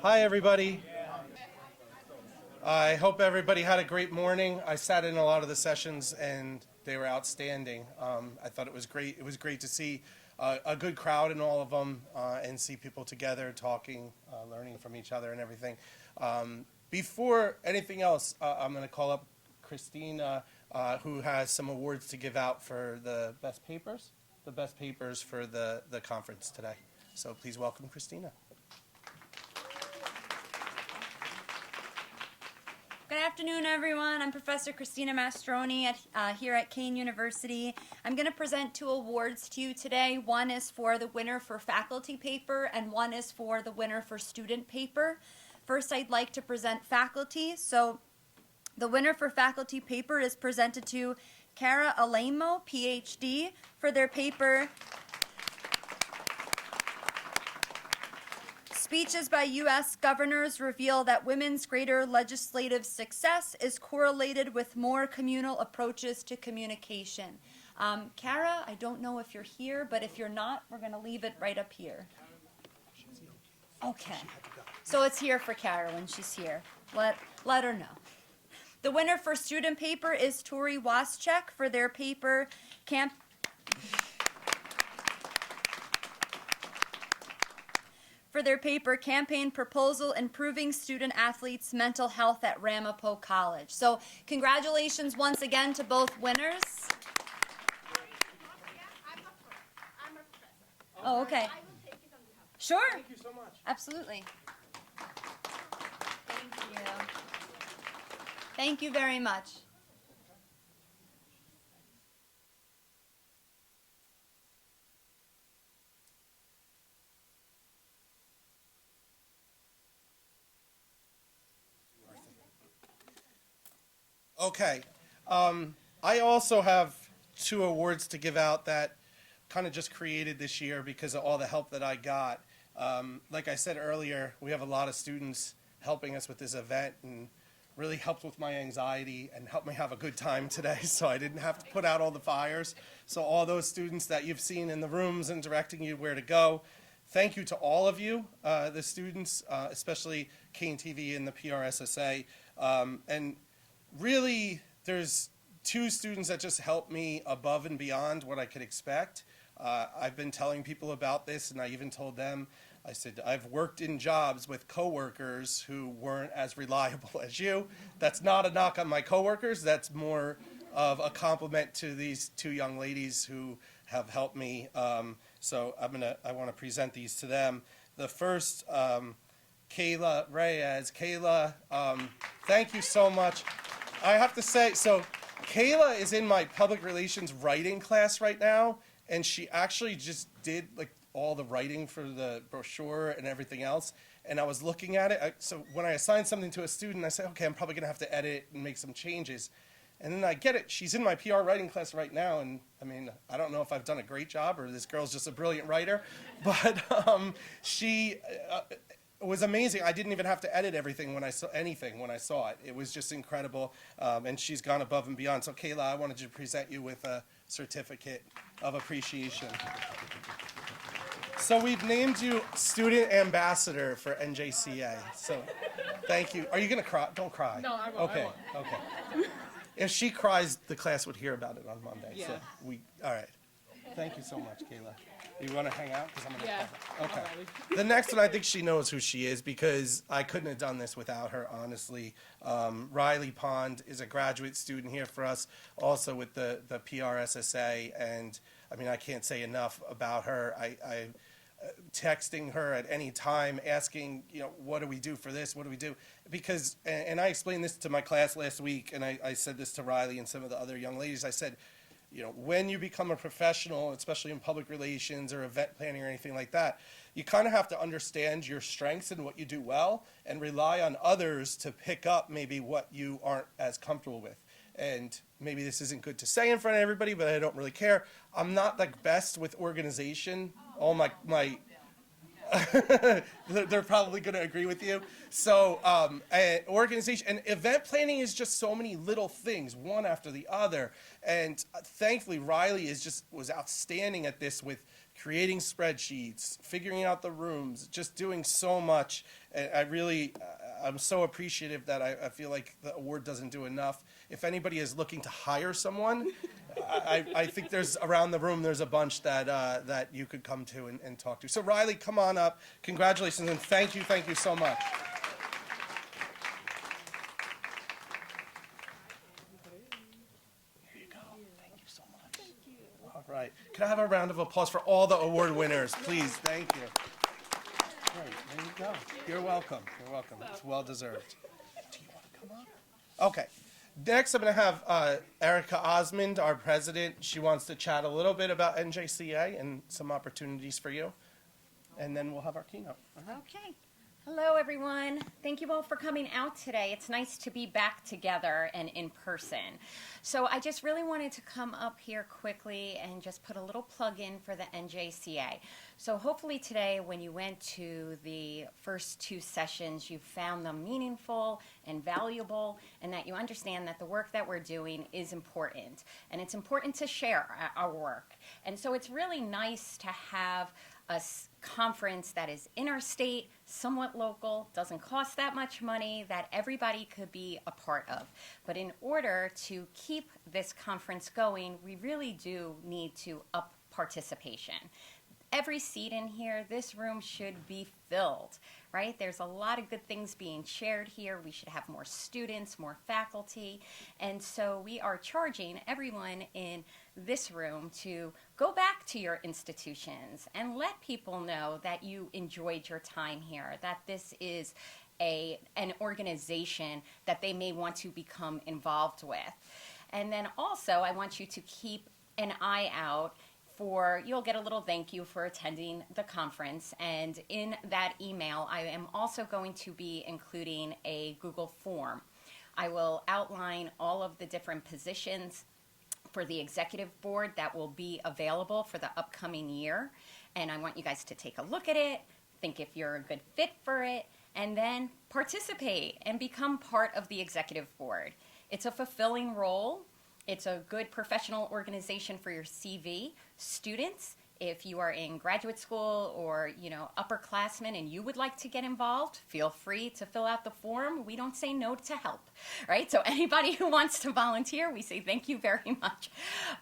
Hi, everybody. I hope everybody had a great morning. I sat in a lot of the sessions, and they were outstanding. I thought it was great. It was great to see a good crowd in all of them and see people together talking, learning from each other and everything. Before anything else, I'm going to call up Christina, who has some awards to give out for the best papers for the conference today. So please welcome Christina. Good afternoon, everyone. I'm Professor Christina Mastroni here at Kean University. I'm going to present two awards to you today. One is for the winner for faculty paper, and one is for the winner for student paper. First, I'd like to present faculty. So the winner for faculty paper is presented to Cara Alamo, PhD, for their paper Speeches by U.S. governors reveal that women's greater legislative success is correlated with more communal approaches to communication. Cara, I don't know if you're here, but if you're not, we're going to leave it right up here. Okay. So it's here for Cara when she's here. Let her know. The winner for student paper is Tori Waschek for their paper Campaign Proposal Improving Student Athletes' Mental Health at Ramapo College. So congratulations once again to both winners. Oh, okay. Sure. Thank you so much. Absolutely. Thank you. Thank you very much. Okay. I also have two awards to give out that kind of just created this year because of all the help that I got. Like I said earlier, we have a lot of students helping us with this event and really helped with my anxiety and helped me have a good time today, so I didn't have to put out all the fires. So all those students that you've seen in the rooms and directing you where to go, thank you to all of you, the students, especially Kean TV and the PRSSA. And really, there's two students that just helped me above and beyond what I could expect. I've been telling people about this, and I even told them, I said, I've worked in jobs with coworkers who weren't as reliable as you. That's not a knock on my coworkers. That's more of a compliment to these two young ladies who have helped me. So I want to present these to them. The first, Kayla Reyes. Kayla, thank you so much. I have to say, so Kayla is in my public relations writing class right now, and she actually just did like all the writing for the brochure and everything else. And I was looking at it. So when I assign something to a student, I say, okay, I'm probably going to have to edit and make some changes. And then I get it. She's in my PR writing class right now, and I mean, I don't know if I've done a great job or this girl's just a brilliant writer, but she was amazing. I didn't even have to edit everything when I saw anything when I saw it. It was just incredible, and she's gone above and beyond. So Kayla, I wanted to present you with a certificate of appreciation. So we've named you Student Ambassador for NJCA. So thank you. Are you going to cry? Don't cry. No, I won't. Okay, okay. If she cries, the class would hear about it on Monday. Yeah. So all right. Thank you so much, Kayla. You want to hang out? Because I'm going to cover. Okay. Alrighty. The next one, I think she knows who she is because I couldn't have done this without her, honestly. Riley Pond is a graduate student here for us, also with the PRSSA, and I mean, I can't say enough about her. I texting her at any time, asking, what do we do for this? What do we do? Because, and I explained this to my class last week, and I said this to Riley and some of the other young ladies. I said, when you become a professional, especially in public relations or event planning or anything like that, you kind of have to understand your strengths and what you do well and rely on others to pick up maybe what you aren't as comfortable with. And maybe this isn't good to say in front of everybody, but I don't really care. I'm not the best with organization. All my they're probably going to agree with you. So organization and event planning is just so many little things, one after the other. And thankfully, Riley was outstanding at this with creating spreadsheets, figuring out the rooms, just doing so much. And I really, I'm so appreciative that I feel like the award doesn't do enough. If anybody is looking to hire someone, I think there's around the room, there's a bunch that you could come to and talk to. So Riley, come on up. Congratulations and thank you so much. Here you go. Thank you so much. Thank you. All right. Can I have a round of applause for all the award winners, please? Thank you. Great. There you go. You're welcome. You're welcome. It's well deserved. Do you want to come up? Okay. Next, I'm going to have Erica Osmond, our president. She wants to chat a little bit about NJCA and some opportunities for you. And then we'll have our keynote. Okay. Hello, everyone. Thank you all for coming out today. It's nice to be back together and in person. So I just really wanted to come up here quickly and just put a little plug in for the NJCA. So hopefully today, when you went to the first two sessions, you found them meaningful and valuable, and that you understand that the work that we're doing is important. And it's important to share our work. And so it's really nice to have a conference that is interstate, somewhat local, doesn't cost that much money, that everybody could be a part of. But in order to keep this conference going, we really do need to up participation. Every seat in here, this room should be filled, right? There's a lot of good things being shared here. We should have more students, more faculty. And so we are charging everyone in this room to go back to your institutions and let people know that you enjoyed your time here, that this is an organization that they may want to become involved with. And then also, I want you to keep an eye out you'll get a little thank you for attending the conference, and in that email I am also going to be including a Google form. I will outline all of the different positions for the executive board that will be available for the upcoming year, and I want you guys to take a look at it, think if you're a good fit for it, and then participate and become part of the executive board. It's a fulfilling role. It's a good professional organization for your CV. Students, if you are in graduate school or, upperclassmen and you would like to get involved, feel free to fill out the form. We don't say no to help, right? So anybody who wants to volunteer, we say thank you very much.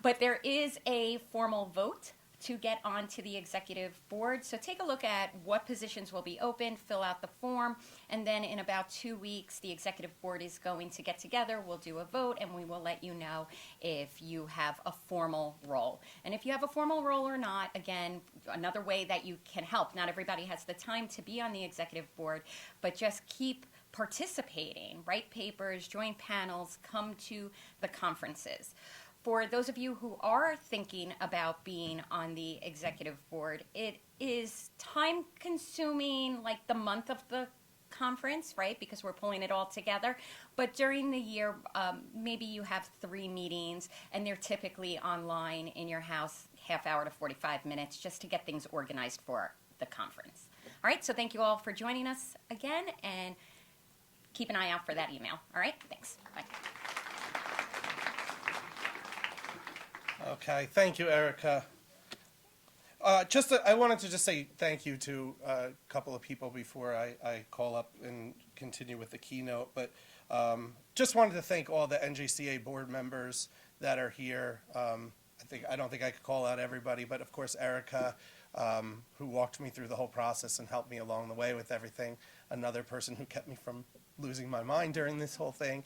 But there is a formal vote to get onto the executive board. So take a look at what positions will be open, fill out the form, and then in about 2 weeks, the executive board is going to get together, we'll do a vote, and we will let you know if you have a formal role. And if you have a formal role or not, again, another way that you can help, not everybody has the time to be on the executive board, but just keep participating, write papers, join panels, come to the conferences. For those of you who are thinking about being on the executive board, it is time consuming, like the month of the conference, right? Because we're pulling it all together. But during the year, maybe you have 3 meetings and they're typically online in your house, half hour to 45 minutes, just to get things organized for the conference. All right, so thank you all for joining us again, and keep an eye out for that email. All right, thanks. Bye. Okay, thank you, Erica. I wanted to just say thank you to a couple of people before I call up and continue with the keynote. But just wanted to thank all the NJCA board members that are here. I don't think I could call out everybody, but of course Erica, who walked me through the whole process and helped me along the way with everything. Another person who kept me from losing my mind during this whole thing.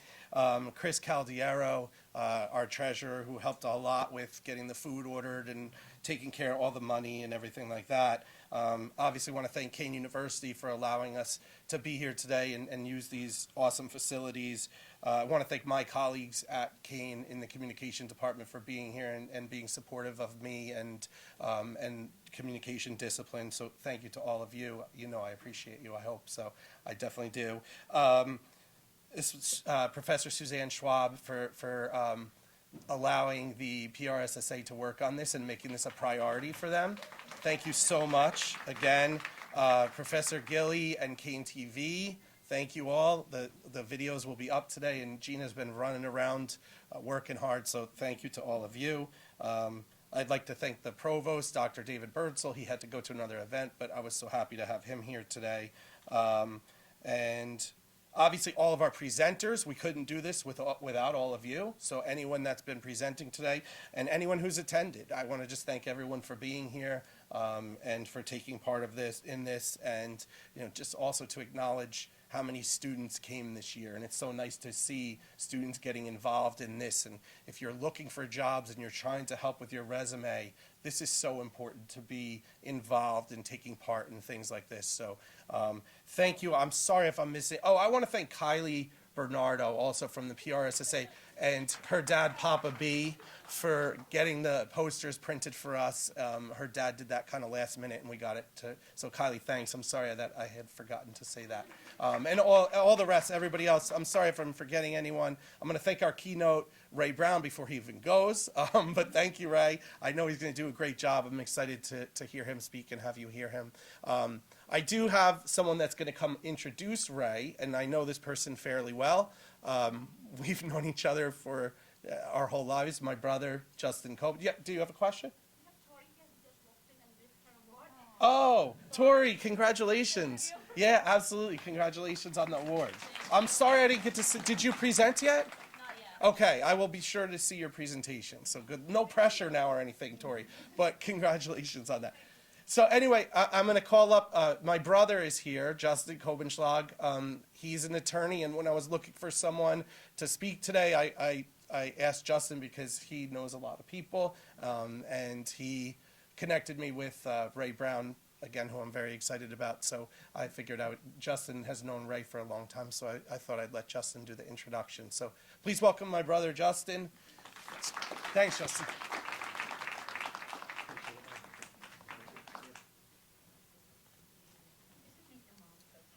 Chris Caldiero, our treasurer, who helped a lot with getting the food ordered and taking care of all the money and everything like that. Obviously want to thank Kean University for allowing us to be here today and use these awesome facilities. I want to thank my colleagues at Kean in the communication department for being here and being supportive of me and communication discipline. So thank you to all of you. I appreciate you, I hope so. I definitely do. This was Professor Suzanne Schwab for allowing the PRSSA to work on this and making this a priority for them. Thank you so much. Again, Professor Gilly and Kean TV, thank you all. The videos will be up today, and Gina's been running around working hard, so thank you to all of you. I'd like to thank the provost, Dr. David Birdsell. He had to go to another event, but I was so happy to have him here today. And obviously, all of our presenters, we couldn't do this without all of you. So anyone that's been presenting today and anyone who's attended, I want to just thank everyone for being here and for taking part of this, and just also to acknowledge how many students came this year. And it's so nice to see students getting involved in this. And if you're looking for jobs and you're trying to help with your resume, this is so important to be involved in taking part in things like this. So thank you. I'm sorry if I'm missing. Oh, I want to thank Kylie Bernardo, also from the PRSSA, and her dad, Papa B, for getting the posters printed for us. Her dad did that kind of last minute, and we got it to. So Kylie, thanks. I'm sorry that I had forgotten to say that. And all the rest, everybody else, I'm sorry if I'm forgetting anyone. I'm going to thank our keynote, Ray Brown, before he even goes. But thank you, Ray. I know he's going to do a great job. I'm excited to hear him speak and have you hear him. I do have someone that's going to come introduce Ray, and I know this person fairly well. We've known each other for our whole lives. My brother, Justin Kolb. Yeah, do you have a question? Oh, Tori, congratulations. Yeah, absolutely. Congratulations on the award. I'm sorry I didn't get to see. Did you present yet? Not yet. Okay, I will be sure to see your presentation. So good. No pressure now or anything, Tori, but congratulations on that. So anyway, I'm going to call up, my brother is here, Justin Kobenschlag. He's an attorney, and when I was looking for someone to speak today, I asked Justin because he knows a lot of people, and he connected me with Ray Brown, again, who I'm very excited about. So I figured out Justin has known Ray for a long time, so I thought I'd let Justin do the introduction. So please welcome my brother, Justin. Thanks, Justin.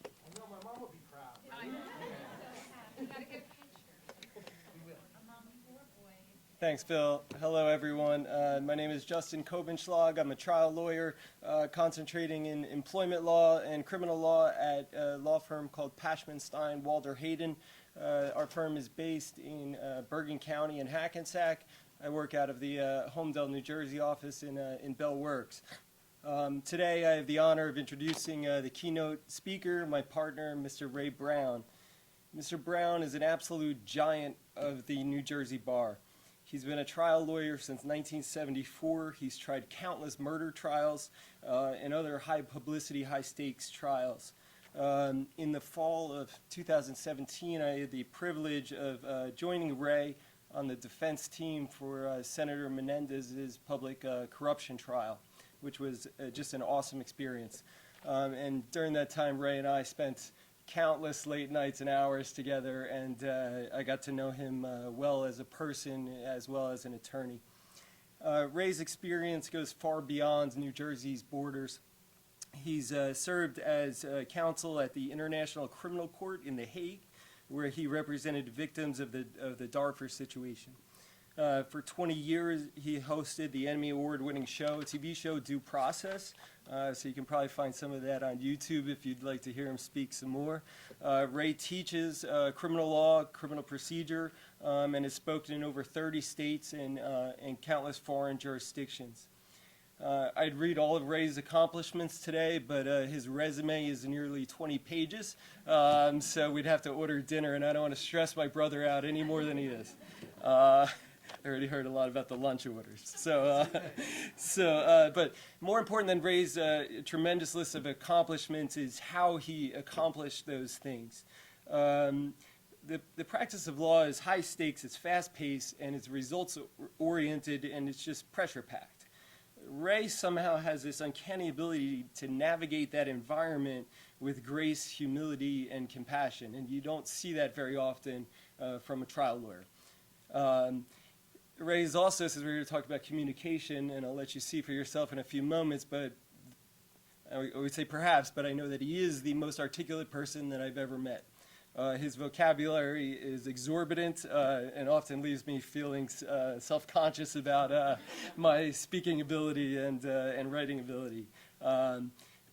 I know my mom will be proud. Thanks, Phil. Hello, everyone. My name is Justin Kobenschlag. I'm a trial lawyer concentrating in employment law and criminal law at a law firm called Pashman, Stein, Walder Hayden. Our firm is based in Bergen County in Hackensack. I work out of the Homedale, New Jersey office in Bell Works. Today, I have the honor of introducing the keynote speaker, my partner, Mr. Ray Brown. Mr. Brown is an absolute giant of the New Jersey bar. He's been a trial lawyer since 1974. He's tried countless murder trials and other high publicity, high stakes trials. In the fall of 2017, I had the privilege of joining Ray on the defense team for Senator Menendez's public corruption trial, which was just an awesome experience. And during that time, Ray and I spent countless late nights and hours together, and I got to know him well as a person as well as an attorney. Ray's experience goes far beyond New Jersey's borders. He's served as counsel at the International Criminal Court in The Hague, where he represented victims of the Darfur situation. For 20 years, he hosted the Emmy award-winning TV show Due Process. So you can probably find some of that on YouTube if you'd like to hear him speak some more. Ray teaches criminal law, criminal procedure, and has spoken in over 30 states and countless foreign jurisdictions. I'd read all of Ray's accomplishments today, but his resume is nearly 20 pages, so we'd have to order dinner, and I don't want to stress my brother out any more than he is. I already heard a lot about the lunch orders. But more important than Ray's tremendous list of accomplishments is how he accomplished those things. The practice of law is high stakes, it's fast paced, and it's results oriented, and it's just pressure packed. Ray somehow has this uncanny ability to navigate that environment with grace, humility, and compassion, and you don't see that very often from a trial lawyer. Ray's also, since we were talking about communication, and I'll let you see for yourself in a few moments, but I would say perhaps, but I know that he is the most articulate person that I've ever met. His vocabulary is exorbitant and often leaves me feeling self-conscious about my speaking ability and writing ability.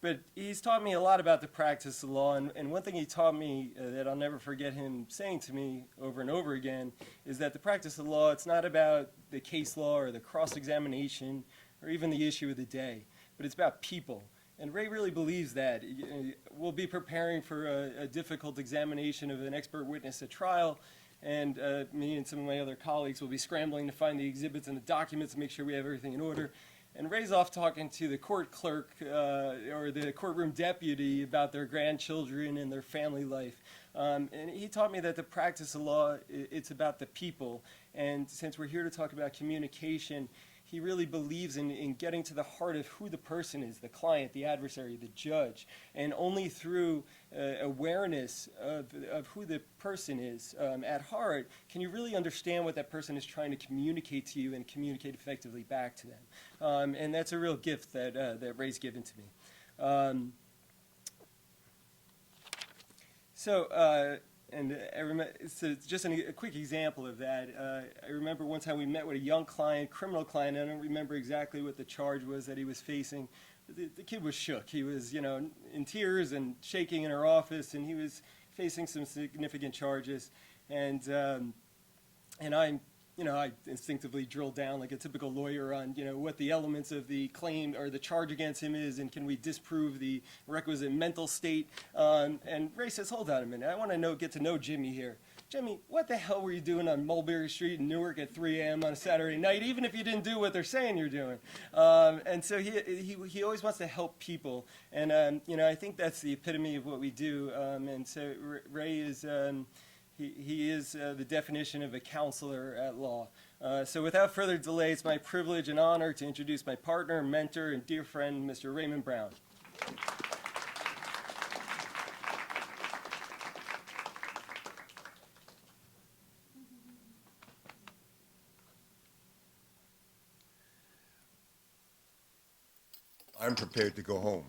But he's taught me a lot about the practice of law, and one thing he taught me that I'll never forget him saying to me over and over again is that the practice of law, it's not about the case law or the cross-examination or even the issue of the day, but it's about people. And Ray really believes that. We'll be preparing for a difficult examination of an expert witness at trial, and me and some of my other colleagues will be scrambling to find the exhibits and the documents to make sure we have everything in order. And Ray's off talking to the court clerk or the courtroom deputy about their grandchildren and their family life. And he taught me that the practice of law, it's about the people. And since we're here to talk about communication, he really believes in getting to the heart of who the person is, the client, the adversary, the judge. And only through awareness of who the person is at heart can you really understand what that person is trying to communicate to you and communicate effectively back to them. And that's a real gift that Ray's given to me. And I remember, so just a quick example of that. I remember one time we met with a young client, criminal client. I don't remember exactly what the charge was that he was facing. The kid was shook. He was, in tears and shaking in our office, and he was facing some significant charges. And I instinctively drilled down like a typical lawyer on, what the elements of the claim or the charge against him is, and can we disprove the requisite mental state. And Ray says, hold on a minute, I want to get to know Jimmy here. Jimmy, what the hell were you doing on Mulberry Street in Newark at 3 a.m. on a Saturday night, even if you didn't do what they're saying you're doing? And so he always wants to help people. And, I think that's the epitome of what we do. And so Ray is... He is the definition of a counselor at law. So without further delay, it's my privilege and honor to introduce my partner, mentor, and dear friend, Mr. Raymond Brown. I'm prepared to go home.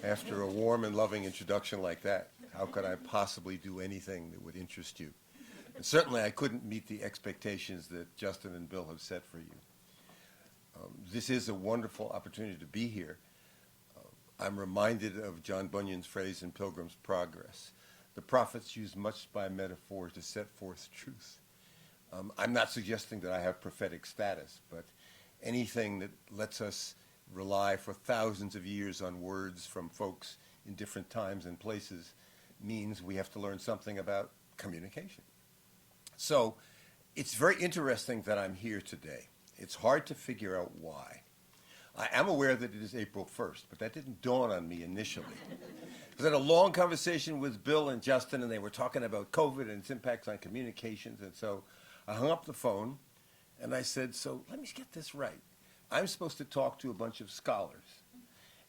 After a warm and loving introduction like that, how could I possibly do anything that would interest you? And certainly I couldn't meet the expectations that Justin and Bill have set for you. This is a wonderful opportunity to be here. I'm reminded of John Bunyan's phrase in Pilgrim's Progress. The prophets use much by metaphor to set forth truth. I'm not suggesting that I have prophetic status, but anything that lets us rely for thousands of years on words from folks in different times and places means we have to learn something about communication. So it's very interesting that I'm here today. It's hard to figure out why. I am aware that it is April 1st, but that didn't dawn on me initially. Because I had a long conversation with Bill and Justin, and they were talking about COVID and its impacts on communications. And so I hung up the phone, and I said, so let me get this right. I'm supposed to talk to a bunch of scholars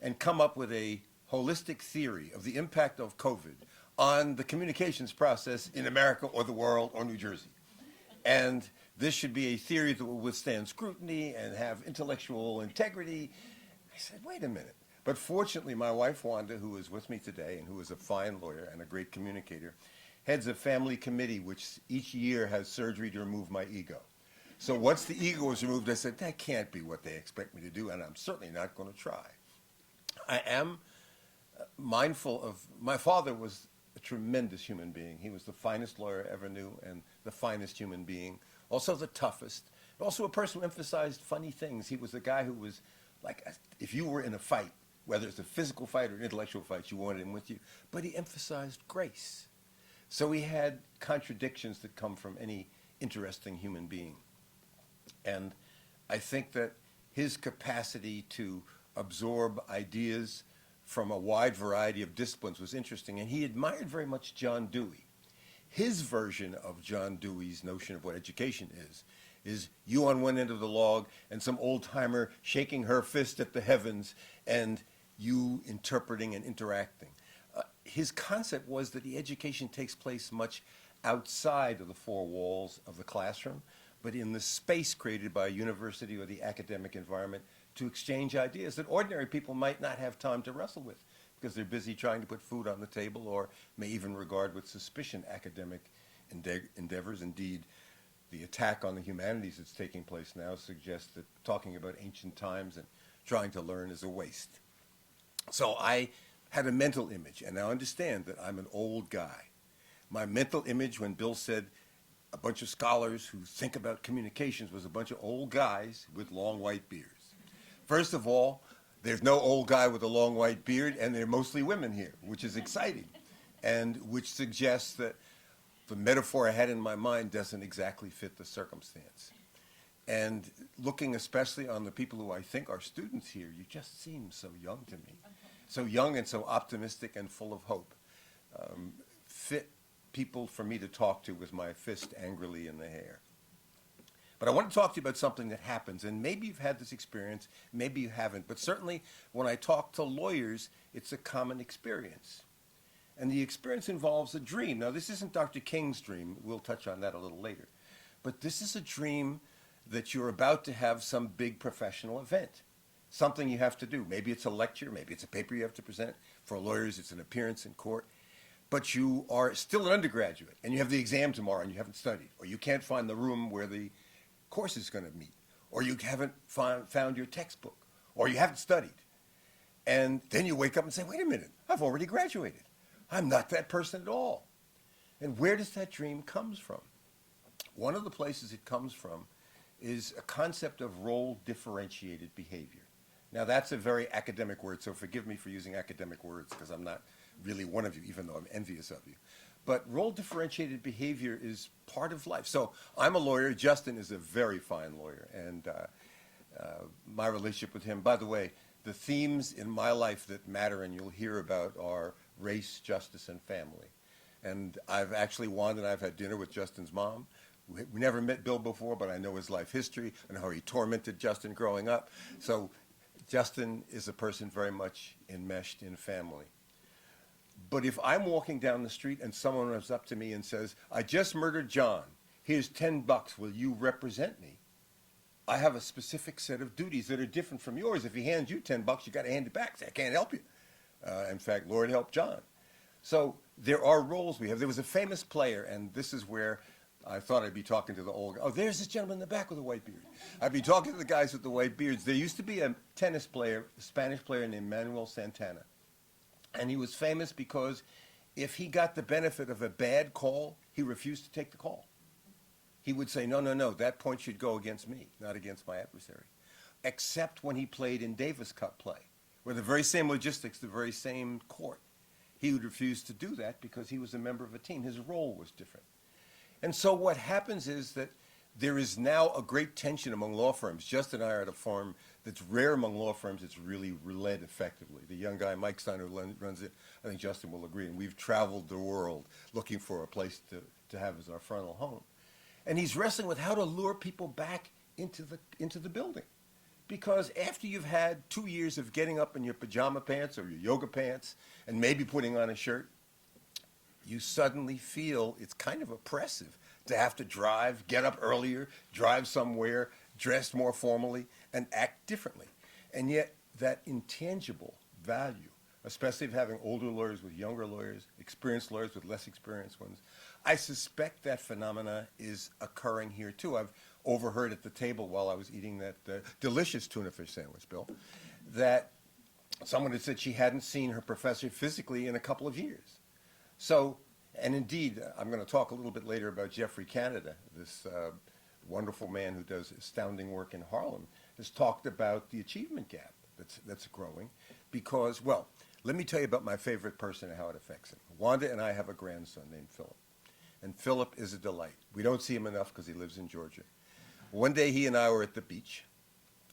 and come up with a holistic theory of the impact of COVID on the communications process in America or the world or New Jersey. And this should be a theory that will withstand scrutiny and have intellectual integrity. I said, wait a minute. But fortunately, my wife, Wanda, who is with me today and who is a fine lawyer and a great communicator, heads a family committee which each year has surgery to remove my ego. So once the ego was removed, I said, that can't be what they expect me to do, and I'm certainly not going to try. I am mindful of, my father was a tremendous human being. He was the finest lawyer I ever knew and the finest human being, also the toughest, also a person who emphasized funny things. He was a guy who was like, if you were in a fight, whether it's a physical fight or an intellectual fight, you wanted him with you, but he emphasized grace. So he had contradictions that come from any interesting human being. And I think that his capacity to absorb ideas from a wide variety of disciplines was interesting, and he admired very much John Dewey. His version of John Dewey's notion of what education is you on one end of the log and some old-timer shaking her fist at the heavens and you interpreting and interacting. His concept was that the education takes place much outside of the four walls of the classroom, but in the space created by a university or the academic environment to exchange ideas that ordinary people might not have time to wrestle with because they're busy trying to put food on the table or may even regard with suspicion academic endeavors. Indeed, the attack on the humanities that's taking place now suggests that talking about ancient times and trying to learn is a waste. So I had a mental image, and now understand that I'm an old guy. My mental image when Bill said a bunch of scholars who think about communications was a bunch of old guys with long white beards. First of all, There's no old guy with a long white beard, and they're mostly women here, which is exciting, and which suggests that the metaphor I had in my mind doesn't exactly fit the circumstance. And looking especially on the people who I think are students here, you just seem so young to me. So young and so optimistic and full of hope. Fit people for me to talk to with my fist angrily in the hair. But I want to talk to you about something that happens, and maybe you've had this experience, maybe you haven't, but certainly when I talk to lawyers, it's a common experience. And the experience involves a dream. Now, this isn't Dr. King's dream. We'll touch on that a little later. But this is a dream that you're about to have some big professional event, something you have to do. Maybe it's a lecture, maybe it's a paper you have to present. For lawyers, it's an appearance in court. But you are still an undergraduate, and you have the exam tomorrow, and you haven't studied, or you can't find the room where the course is going to meet, or you haven't found your textbook, or you haven't studied. And then you wake up and say, wait a minute, I've already graduated. I'm not that person at all. And where does that dream come from? One of the places it comes from is a concept of role-differentiated behavior. Now, that's a very academic word, so forgive me for using academic words, because I'm not really one of you, even though I'm envious of you. But role-differentiated behavior is part of life. So I'm a lawyer. Justin is a very fine lawyer. And my relationship with him, by the way, the themes in my life that matter and you'll hear about are race, justice, and family. And Wanda and I have had dinner with Justin's mom. We never met Bill before, but I know his life history and how he tormented Justin growing up. So Justin is a person very much enmeshed in family. But if I'm walking down the street and someone comes up to me and says, I just murdered John, here's $10, will you represent me? I have a specific set of duties that are different from yours. If he hands you $10, you got to hand it back. Say, I can't help you. In fact, Lord help John. So there are roles we have. There was a famous player, and this is where I thought I'd be talking to the old guy. Oh, there's this gentleman in the back with a white beard. I'd be talking to the guys with the white beards. There used to be a tennis player, a Spanish player named Manuel Santana. And he was famous because if he got the benefit of a bad call, he refused to take the call. He would say, no, that point should go against me, not against my adversary. Except when he played in Davis Cup play, where the very same logistics, the very same court. He would refuse to do that because he was a member of a team. His role was different. And so what happens is that there is now a great tension among law firms. Justin and I are at a firm that's rare among law firms. It's really led effectively. The young guy, Mike Stein, who runs it, I think Justin will agree, and we've traveled the world looking for a place to have as our frontal home. And he's wrestling with how to lure people back into the building. Because after you've had 2 years of getting up in your pajama pants or your yoga pants and maybe putting on a shirt, you suddenly feel it's kind of oppressive to have to drive, get up earlier, drive somewhere, dress more formally, and act differently. And yet that intangible value, especially of having older lawyers with younger lawyers, experienced lawyers with less experienced ones, I suspect that phenomena is occurring here too. I've overheard at the table while I was eating that delicious tuna fish sandwich, Bill, that someone had said she hadn't seen her professor physically in a couple of years. So, and indeed, I'm going to talk a little bit later about Jeffrey Canada, this wonderful man who does astounding work in Harlem, has talked about the achievement gap that's growing because, well, let me tell you about my favorite person and how it affects him. Wanda and I have a grandson named Philip, and Philip is a delight. We don't see him enough because he lives in Georgia. One day he and I were at the beach,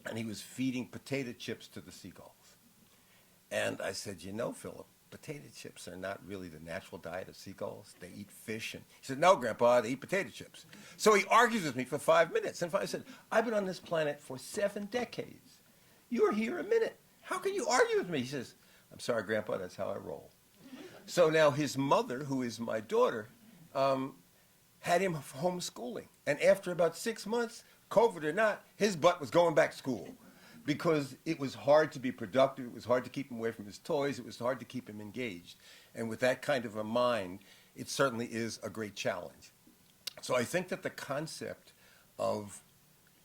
and he was feeding potato chips to the seagulls. And I said, you know, Philip, potato chips are not really the natural diet of seagulls. They eat fish. And he said, no, Grandpa, they eat potato chips. So he argues with me for 5 minutes. And finally I said, I've been on this planet for 7 decades. You're here a minute. How can you argue with me? He says, I'm sorry, Grandpa, that's how I roll. So now his mother, who is my daughter, had him homeschooling. And after about 6 months, COVID or not, his butt was going back to school. Because it was hard to be productive, it was hard to keep him away from his toys, it was hard to keep him engaged. And with that kind of a mind, it certainly is a great challenge. So I think that the concept of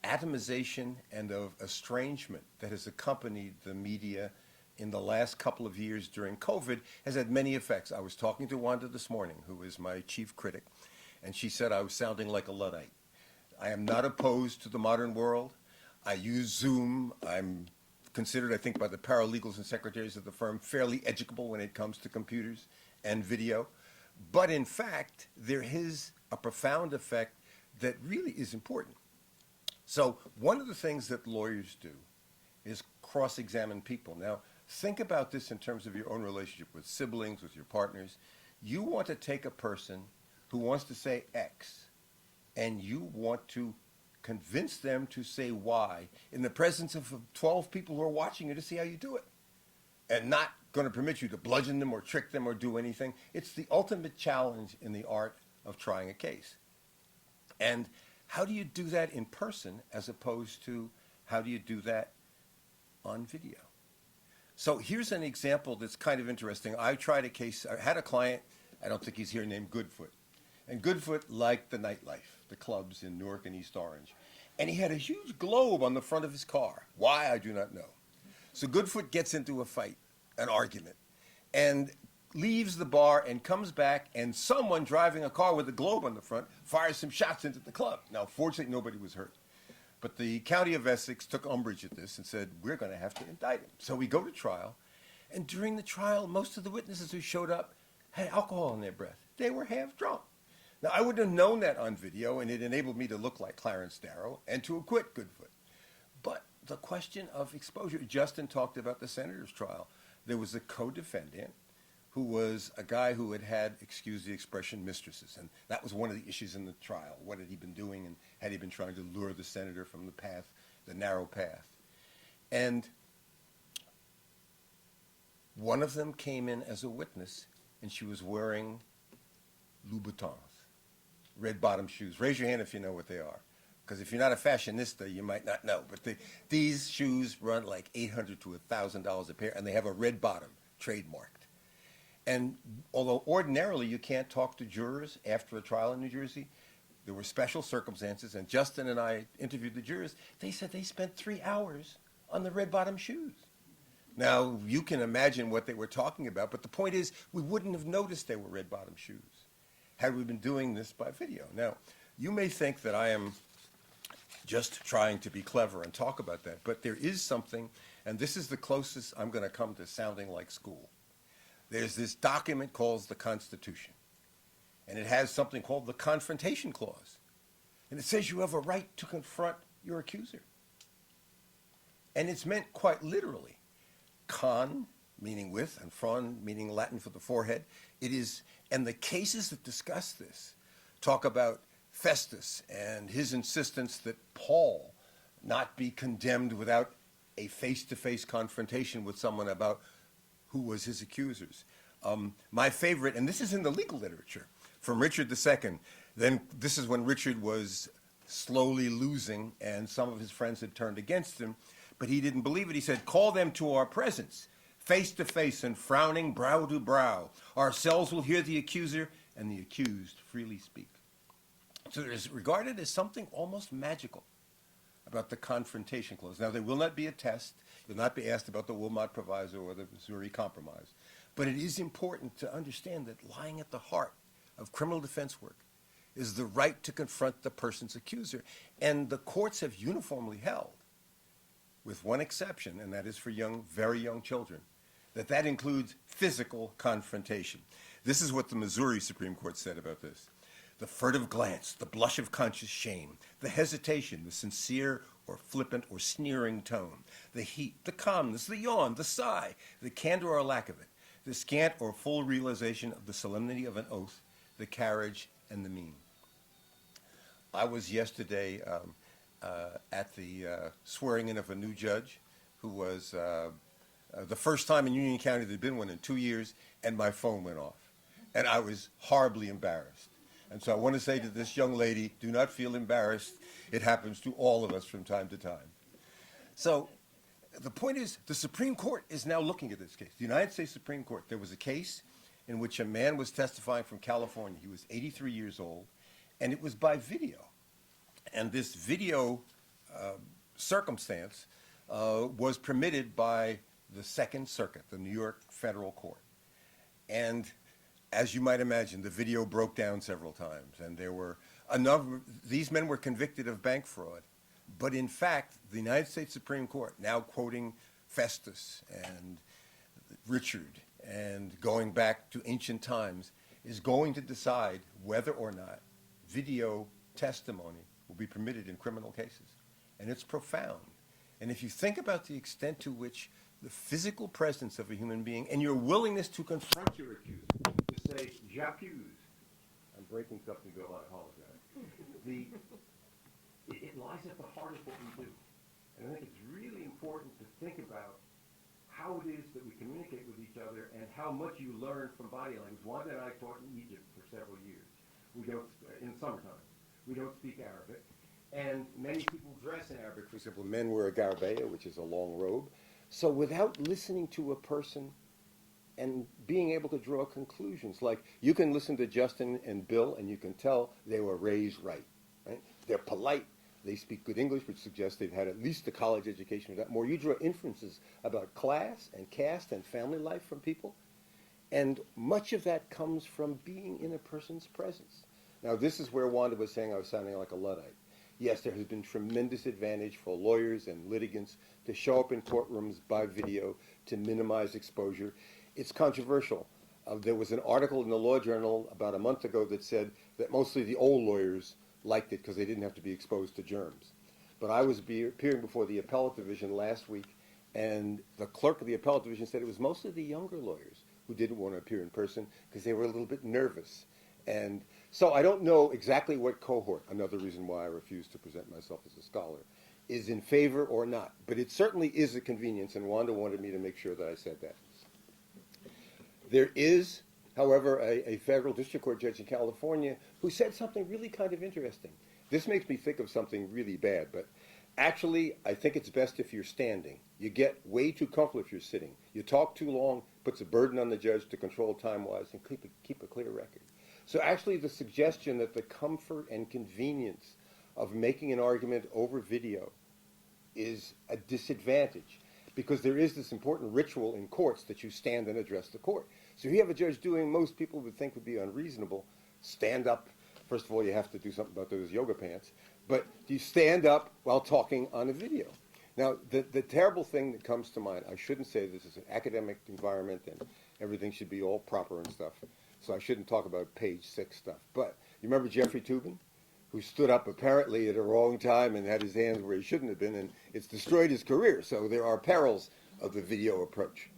atomization and of estrangement that has accompanied the media in the last couple of years during COVID has had many effects. I was talking to Wanda this morning, who is my chief critic, and she said I was sounding like a Luddite. I am not opposed to the modern world. I use Zoom. I'm considered, I think, by the paralegals and secretaries of the firm fairly educable when it comes to computers and video. But in fact, there is a profound effect that really is important. So one of the things that lawyers do is cross-examine people. Now, think about this in terms of your own relationship with siblings, with your partners. You want to take a person who wants to say X, and you want to convince them to say Y in the presence of 12 people who are watching you to see how you do it, and not going to permit you to bludgeon them or trick them or do anything. It's the ultimate challenge in the art of trying a case. And how do you do that in person as opposed to how do you do that on video? So here's an example that's kind of interesting. I tried a case, I had a client, I don't think he's here, named Goodfoot. And Goodfoot liked the nightlife, the clubs in Newark and East Orange. And he had a huge globe on the front of his car. Why, I do not know. So Goodfoot gets into a fight, an argument, and leaves the bar and comes back, and someone driving a car with a globe on the front fires some shots into the club. Now, fortunately, nobody was hurt. But the county of Essex took umbrage at this and said, we're going to have to indict him. So we go to trial, and during the trial, most of the witnesses who showed up had alcohol in their breath. They were half drunk. Now, I wouldn't have known that on video, and it enabled me to look like Clarence Darrow and to acquit Goodfoot. But the question of exposure, Justin talked about the senator's trial. There was a co-defendant who was a guy who had, excuse the expression, mistresses. And that was one of the issues in the trial. What had he been doing, and had he been trying to lure the senator from the path, the narrow path? And one of them came in as a witness, and she was wearing Louboutins, red-bottom shoes. Raise your hand if you know what they are. Because if you're not a fashionista, you might not know. But these shoes run like $800 to $1,000 a pair, and they have a red bottom, trademarked. And although ordinarily you can't talk to jurors after a trial in New Jersey, there were special circumstances, and Justin and I interviewed the jurors. They said they spent 3 hours on the red bottom shoes. Now, you can imagine what they were talking about, but the point is we wouldn't have noticed they were red bottom shoes had we been doing this by video. Now, you may think that I am just trying to be clever and talk about that, but there is something, and this is the closest I'm going to come to sounding like school. There's this document called the Constitution, and it has something called the Confrontation Clause. And it says you have a right to confront your accuser. And it's meant quite literally. Con, meaning with, and fron, meaning Latin for the forehead. It is, and the cases that discuss this talk about Festus and his insistence that Paul not be condemned without a face-to-face confrontation with someone about who was his accusers. My favorite, and this is in the legal literature, from Richard II. Then this is when Richard was slowly losing, and some of his friends had turned against him, but he didn't believe it. He said, call them to our presence, face to face and frowning brow to brow. Ourselves will hear the accuser, and the accused freely speak. So it is regarded as something almost magical about the Confrontation Clause. Now, there will not be a test. You'll not be asked about the Wilmot Proviso or the Missouri Compromise. But it is important to understand that lying at the heart of criminal defense work is the right to confront the person's accuser. And the courts have uniformly held, with one exception, and that is for young, very young children, that includes physical confrontation. This is what the Missouri Supreme Court said about this. The furtive glance, the blush of conscious shame, the hesitation, the sincere or flippant or sneering tone, the heat, the calmness, the yawn, the sigh, the candor or lack of it, the scant or full realization of the solemnity of an oath, the carriage and the mien. I was yesterday at the swearing in of a new judge who was the first time in Union County there'd been one in 2 years, and my phone went off. And I was horribly embarrassed. And so I want to say to this young lady, do not feel embarrassed. It happens to all of us from time to time. So the point is, the Supreme Court is now looking at this case. The United States Supreme Court, there was a case in which a man was testifying from California. He was 83 years old, and it was by video. And this video circumstance was permitted by the Second Circuit, the New York Federal Court. And as you might imagine, the video broke down several times, and there were these men were convicted of bank fraud. But in fact, the United States Supreme Court, now quoting Festus and Richard and going back to ancient times, is going to decide whether or not video testimony will be permitted in criminal cases. And it's profound. And if you think about the extent to which the physical presence of a human being and your willingness to confront your accuser, to say, j'accuse. I'm breaking something, Bill, I apologize. It lies at the heart of what we do. And I think it's really important to think about how it is that we communicate with each other and how much you learn from body language. Wanda and I taught in Egypt for several years. We don't, in summertime, we don't speak Arabic. And many people dress in Arabic. For example, men wear a garbeya, which is a long robe. So without listening to a person and being able to draw conclusions, like you can listen to Justin and Bill and you can tell they were raised right? They're polite. They speak good English, which suggests they've had at least a college education or that more. You draw inferences about class and caste and family life from people. And much of that comes from being in a person's presence. Now, this is where Wanda was saying I was sounding like a Luddite. Yes, there has been tremendous advantage for lawyers and litigants to show up in courtrooms by video to minimize exposure. It's controversial. There was an article in the Law Journal about a month ago that said that mostly the old lawyers liked it because they didn't have to be exposed to germs. But I was appearing before the appellate division last week, and the clerk of the appellate division said it was mostly the younger lawyers who didn't want to appear in person because they were a little bit nervous. And so I don't know exactly what cohort, another reason why I refuse to present myself as a scholar, is in favor or not. But it certainly is a convenience, and Wanda wanted me to make sure that I said that. There is, however, a federal district court judge in California who said something really kind of interesting. This makes me think of something really bad, but actually, I think it's best if you're standing. You get way too comfortable if you're sitting. You talk too long, puts a burden on the judge to control time-wise and keep a clear record. So actually, the suggestion that the comfort and convenience of making an argument over video is a disadvantage, because there is this important ritual in courts that you stand and address the court. So if you have a judge doing most people would think would be unreasonable, stand up. First of all, you have to do something about those yoga pants. But you stand up while talking on a video. Now, the terrible thing that comes to mind, I shouldn't say this is an academic environment and everything should be all proper and stuff, so I shouldn't talk about page 6 stuff. But you remember Jeffrey Toobin, who stood up apparently at a wrong time and had his hands where he shouldn't have been, and it's destroyed his career. So there are perils of the video approach.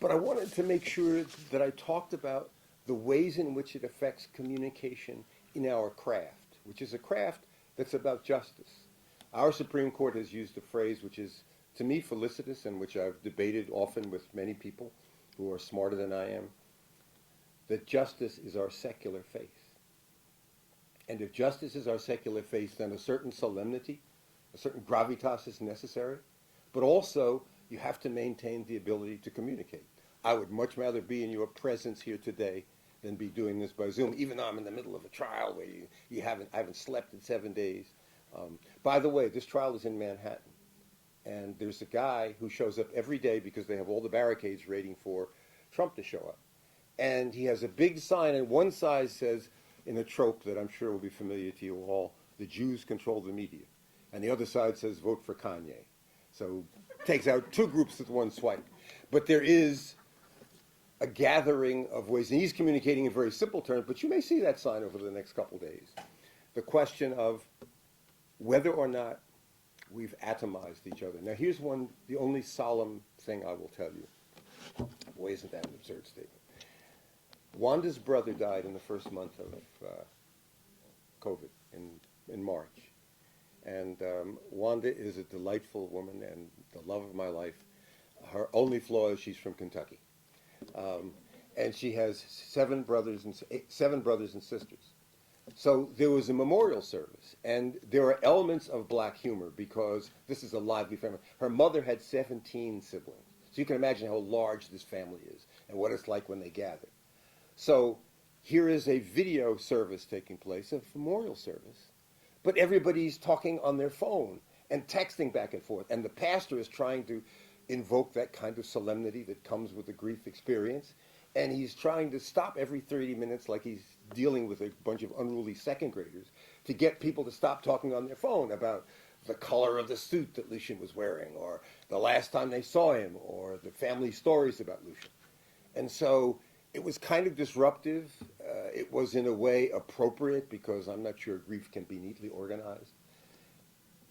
But I wanted to make sure that I talked about the ways in which it affects communication in our craft, which is a craft that's about justice. Our Supreme Court has used a phrase which is, to me, felicitous and which I've debated often with many people who are smarter than I am, that justice is our secular faith. And if justice is our secular faith, then a certain solemnity, a certain gravitas is necessary, but also you have to maintain the ability to communicate. I would much rather be in your presence here today than be doing this by Zoom, even though I'm in the middle of a trial where I haven't slept in 7 days. By the way, this trial is in Manhattan, and there's a guy who shows up every day because they have all the barricades waiting for Trump to show up. And he has a big sign, and one side says, in a trope that I'm sure will be familiar to you all, the Jews control the media. And the other side says, vote for Kanye. So takes out 2 groups with 1 swipe. But there is a gathering of ways, and he's communicating in very simple terms, but you may see that sign over the next couple days. The question of whether or not we've atomized each other. Now here's the only solemn thing I will tell you. Boy, isn't that an absurd statement. Wanda's brother died in the first month of COVID in March. And Wanda is a delightful woman and the love of my life. Her only flaw is she's from Kentucky. And she has 7 brothers and sisters. So there was a memorial service, and there are elements of black humor because this is a lively family. Her mother had 17 siblings. So you can imagine how large this family is and what it's like when they gather. So here is a video service taking place, a memorial service, but everybody's talking on their phone and texting back and forth, and the pastor is trying to invoke that kind of solemnity that comes with the grief experience, and he's trying to stop every 30 minutes like he's dealing with a bunch of unruly second graders to get people to stop talking on their phone about the color of the suit that Lucien was wearing, or the last time they saw him or the family stories about Lucia. And so it was kind of disruptive. It was in a way appropriate because I'm not sure grief can be neatly organized.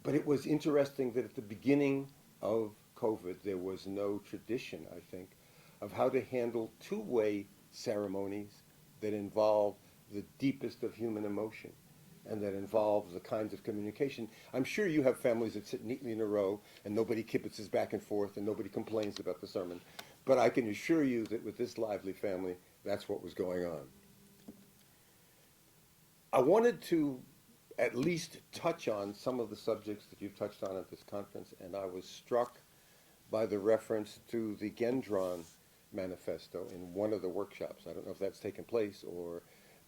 But it was interesting that at the beginning of COVID, there was no tradition, I think, of how to handle two-way ceremonies that involve the deepest of human emotion and that involve the kinds of communication. I'm sure you have families that sit neatly in a row and nobody kibitzes back and forth and nobody complains about the sermon. But I can assure you that with this lively family, that's what was going on. I wanted to at least touch on some of the subjects that you've touched on at this conference, and I was struck by the reference to the Gendron manifesto in one of the workshops. I don't know if that's taken place, or,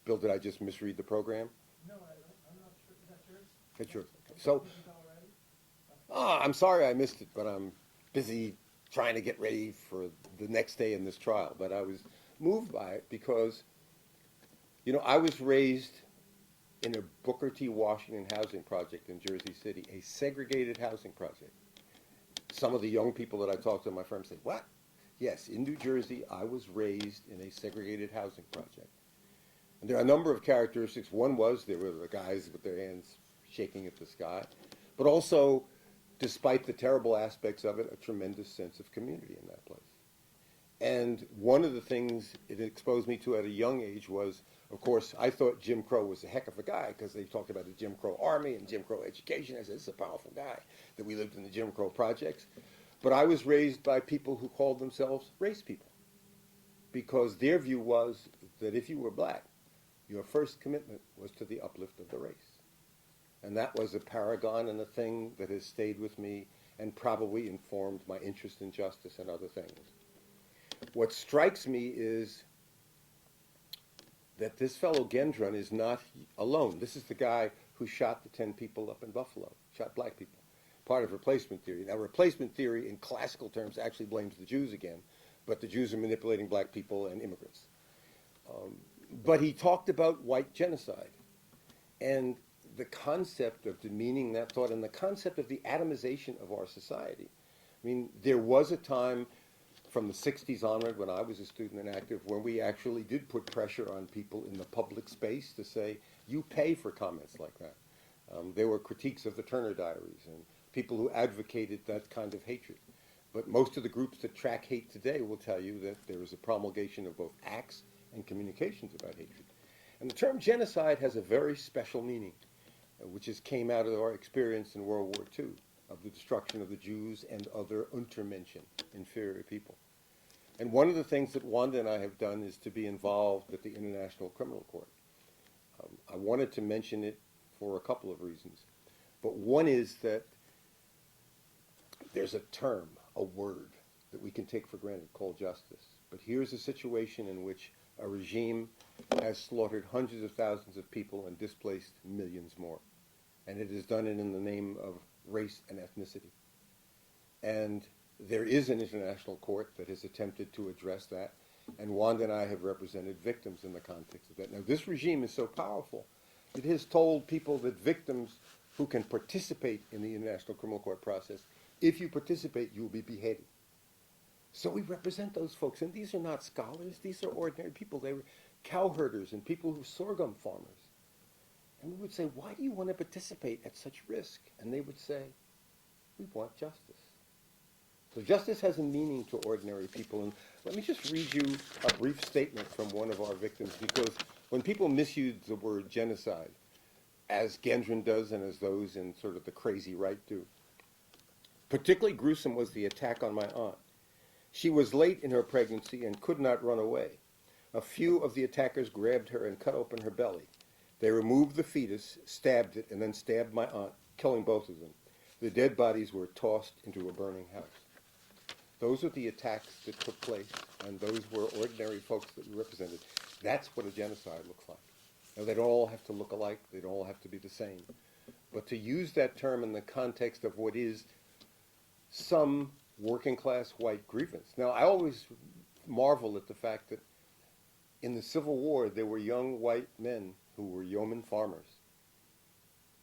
Bill, did I just misread the program? No, I'm not sure. Is that yours? That's yours. So, Did you go already? I'm sorry I missed it, but I'm busy trying to get ready for the next day in this trial. But I was moved by it because, you know, I was raised in a Booker T. Washington housing project in Jersey City, a segregated housing project. Some of the young people that I talked to in my firm say, what? Yes, in New Jersey, I was raised in a segregated housing project. And there are a number of characteristics. One was there were the guys with their hands shaking at the sky, but also, despite the terrible aspects of it, a tremendous sense of community in that place. And one of the things it exposed me to at a young age was, of course, I thought Jim Crow was a heck of a guy because they talked about the Jim Crow Army and Jim Crow education. I said, this is a powerful guy, that we lived in the Jim Crow projects. But I was raised by people who called themselves race people because their view was that if you were black, your first commitment was to the uplift of the race. And that was a paragon and a thing that has stayed with me and probably informed my interest in justice and other things. What strikes me is that this fellow Gendron is not alone. This is the guy who shot the 10 people up in Buffalo, shot black people, part of replacement theory. Now, replacement theory in classical terms actually blames the Jews again, but the Jews are manipulating black people and immigrants. But he talked about white genocide and the concept of demeaning that thought and the concept of the atomization of our society. I mean, there was a time from the 60s onward when I was a student and active where we actually did put pressure on people in the public space to say, you pay for comments like that. There were critiques of the Turner Diaries and people who advocated that kind of hatred. But most of the groups that track hate today will tell you that there is a promulgation of both acts and communications about hatred. And the term genocide has a very special meaning, which came out of our experience in World War II, of the destruction of the Jews and other Untermenschen, inferior people. And one of the things that Wanda and I have done is to be involved with the International Criminal Court. I wanted to mention it for a couple of reasons. But one is that there's a term, a word, that we can take for granted called justice. But here's a situation in which a regime has slaughtered hundreds of thousands of people and displaced millions more. And it has done it in the name of race and ethnicity. And there is an international court that has attempted to address that, and Wanda and I have represented victims in the context of that. Now, this regime is so powerful, it has told people that victims who can participate in the International Criminal Court process, if you participate, you will be beheaded. So we represent those folks, and these are not scholars, these are ordinary people. They were cow herders and people who sorghum farmers. And we would say, why do you want to participate at such risk? And they would say, we want justice. So justice has a meaning to ordinary people. And let me just read you a brief statement from one of our victims, because when people misuse the word genocide, as Gendron does and as those in sort of the crazy right do, particularly gruesome was the attack on my aunt. She was late in her pregnancy and could not run away. A few of the attackers grabbed her and cut open her belly. They removed the fetus, stabbed it, and then stabbed my aunt, killing both of them. The dead bodies were tossed into a burning house. Those are the attacks that took place, and those were ordinary folks that we represented. That's what a genocide looks like. Now, they don't all have to look alike. They don't all have to be the same. But to use that term in the context of what is some working-class white grievance. Now, I always marvel at the fact that in the Civil War, there were young white men who were yeoman farmers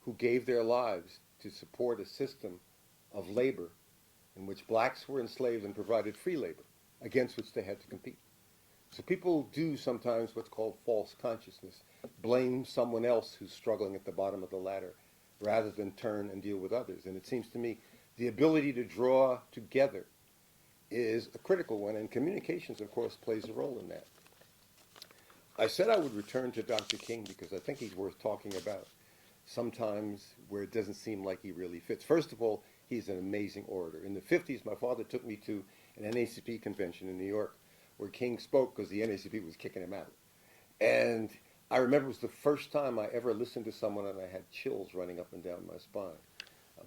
who gave their lives to support a system of labor in which blacks were enslaved and provided free labor, against which they had to compete. So people do sometimes what's called false consciousness, blame someone else who's struggling at the bottom of the ladder, rather than turn and deal with others. And it seems to me the ability to draw together is a critical one, and communications, of course, plays a role in that. I said I would return to Dr. King because I think he's worth talking about sometimes where it doesn't seem like he really fits. First of all, he's an amazing orator. In the 50s, my father took me to an NAACP convention in New York where King spoke because the NAACP was kicking him out. And I remember it was the first time I ever listened to someone and I had chills running up and down my spine.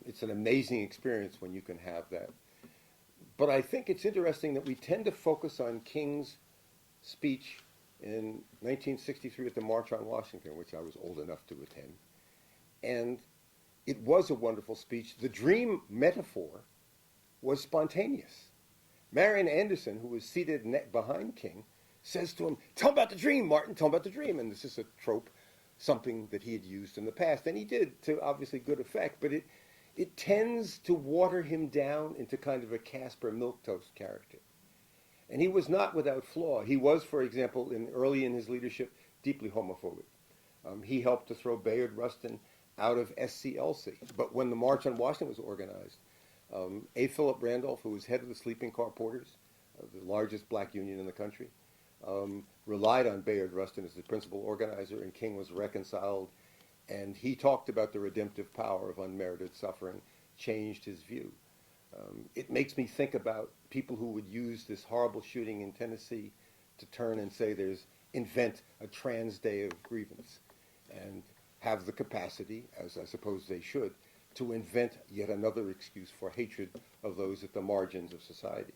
It's an amazing experience when you can have that. But I think it's interesting that we tend to focus on King's speech in 1963 at the March on Washington, which I was old enough to attend. And it was a wonderful speech. The dream metaphor was spontaneous. Marian Anderson, who was seated behind King, says to him, "Tell him about the dream, Martin, tell him about the dream." And this is a trope, something that he had used in the past. And he did to obviously good effect, but it tends to water him down into kind of a Casper Milquetoast character. And he was not without flaw. He was, for example, early in his leadership, deeply homophobic. He helped to throw Bayard Rustin out of SCLC. But when the March on Washington was organized, A. Philip Randolph, who was head of the sleeping car porters, the largest black union in the country, relied on Bayard Rustin as the principal organizer, and King was reconciled. And he talked about the redemptive power of unmerited suffering, changed his view. It makes me think about people who would use this horrible shooting in Tennessee to turn and say invent a trans day of grievance and have the capacity, as I suppose they should, to invent yet another excuse for hatred of those at the margins of society.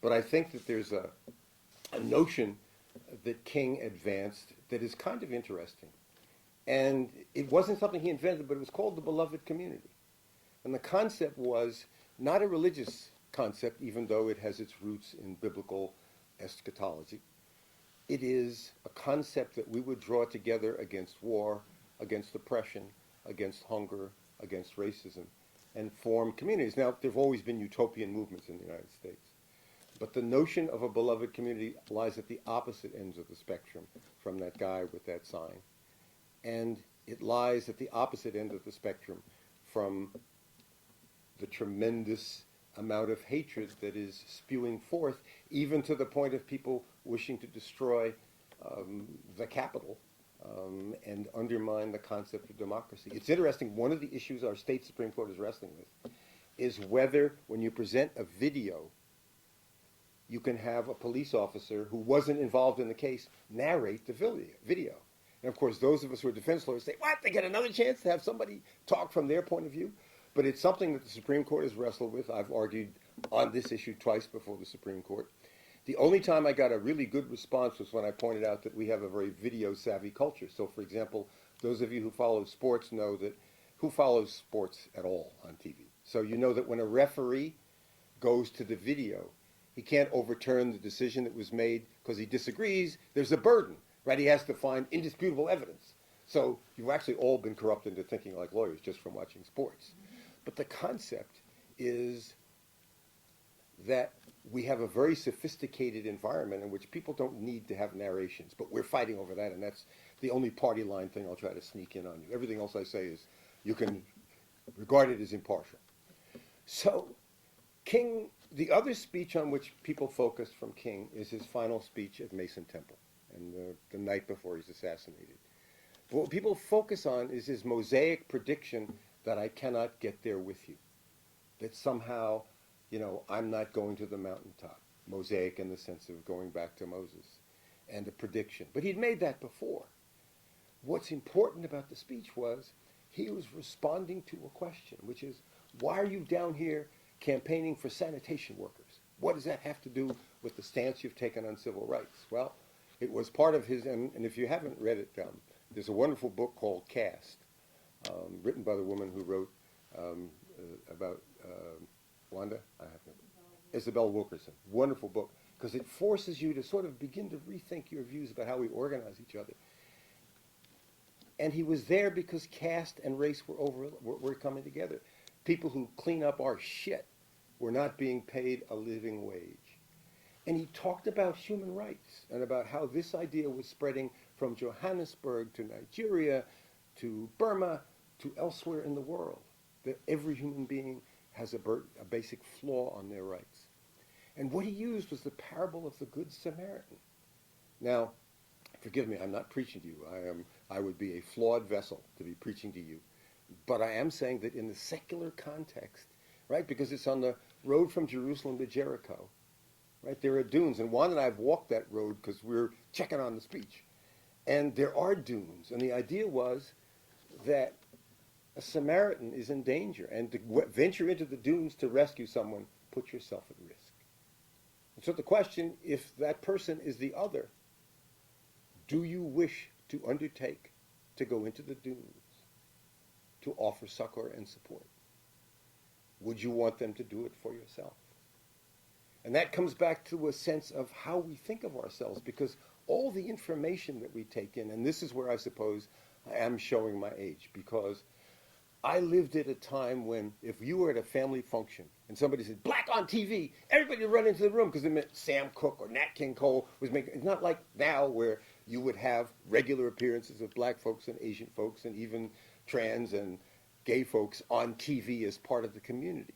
But I think that there's a notion that King advanced that is kind of interesting. And it wasn't something he invented, but it was called the beloved community. And the concept was not a religious concept, even though it has its roots in biblical eschatology. It is a concept that we would draw together against war, against oppression, against hunger, against racism, and form communities. Now, there have always been utopian movements in the United States. But the notion of a beloved community lies at the opposite ends of the spectrum from that guy with that sign. And it lies at the opposite end of the spectrum from the tremendous amount of hatred that is spewing forth, even to the point of people wishing to destroy the Capitol and undermine the concept of democracy. It's interesting, one of the issues our state Supreme Court is wrestling with is whether, when you present a video, you can have a police officer who wasn't involved in the case narrate the video. And of course, those of us who are defense lawyers say, what, they get another chance to have somebody talk from their point of view? But it's something that the Supreme Court has wrestled with. I've argued on this issue twice before the Supreme Court. The only time I got a really good response was when I pointed out that we have a very video-savvy culture. So, for example, those of you who follow sports know that who follows sports at all on TV? So you know that when a referee goes to the video, he can't overturn the decision that was made because he disagrees. There's a burden, right? He has to find indisputable evidence. So you've actually all been corrupted into thinking like lawyers just from watching sports. But the concept is that we have a very sophisticated environment in which people don't need to have narrations, but we're fighting over that, and that's the only party line thing I'll try to sneak in on you. Everything else I say is you can regard it as impartial. So King, the other speech on which people focused from King is his final speech at Mason Temple, and the night before he's assassinated. But what people focus on is his mosaic prediction that I cannot get there with you, that somehow, I'm not going to the mountaintop. Mosaic in the sense of going back to Moses, and a prediction. But he'd made that before. What's important about the speech was he was responding to a question, which is, why are you down here campaigning for sanitation workers? What does that have to do with the stance you've taken on civil rights? Well, it was part of his, and if you haven't read it, there's a wonderful book called Caste, written by the woman who wrote about Wanda, Isabel Wilkerson. Wonderful book, because it forces you to sort of begin to rethink your views about how we organize each other. And he was there because caste and race were coming together. People who clean up our shit were not being paid a living wage. And he talked about human rights and about how this idea was spreading from Johannesburg to Nigeria to Burma to elsewhere in the world, that every human being has a basic flaw on their rights. And what he used was the parable of the Good Samaritan. Now, forgive me, I'm not preaching to you. I would be a flawed vessel to be preaching to you. But I am saying that in the secular context, right, because it's on the road from Jerusalem to Jericho, right, there are dunes. And Juan and I have walked that road because we're checking on the speech. And there are dunes. And the idea was that a Samaritan is in danger. And to venture into the dunes to rescue someone, put yourself at risk. And so the question, if that person is the other, do you wish to undertake to go into the dunes to offer succor and support? Would you want them to do it for yourself? And that comes back to a sense of how we think of ourselves, because all the information that we take in, and this is where I suppose I am showing my age, because I lived at a time when if you were at a family function and somebody said, black on TV, everybody would run into the room because it meant Sam Cooke or Nat King Cole was making, it's not like now where you would have regular appearances of black folks and Asian folks and even trans and gay folks on TV as part of the community.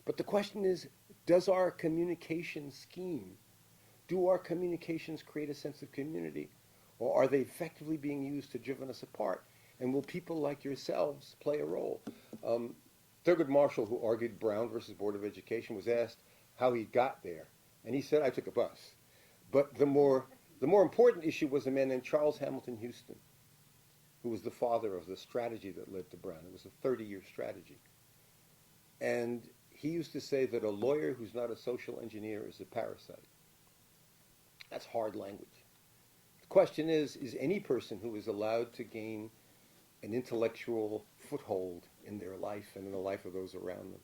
But the question is, does our communication scheme, do our communications create a sense of community, or are they effectively being used to drive us apart? And will people like yourselves play a role? Thurgood Marshall, who argued Brown versus Board of Education, was asked how he got there. And he said, I took a bus. But the more important issue was a man named Charles Hamilton Houston, who was the father of the strategy that led to Brown. It was a 30-year strategy. And he used to say that a lawyer who's not a social engineer is a parasite. That's hard language. The question is any person who is allowed to gain an intellectual foothold in their life and in the life of those around them,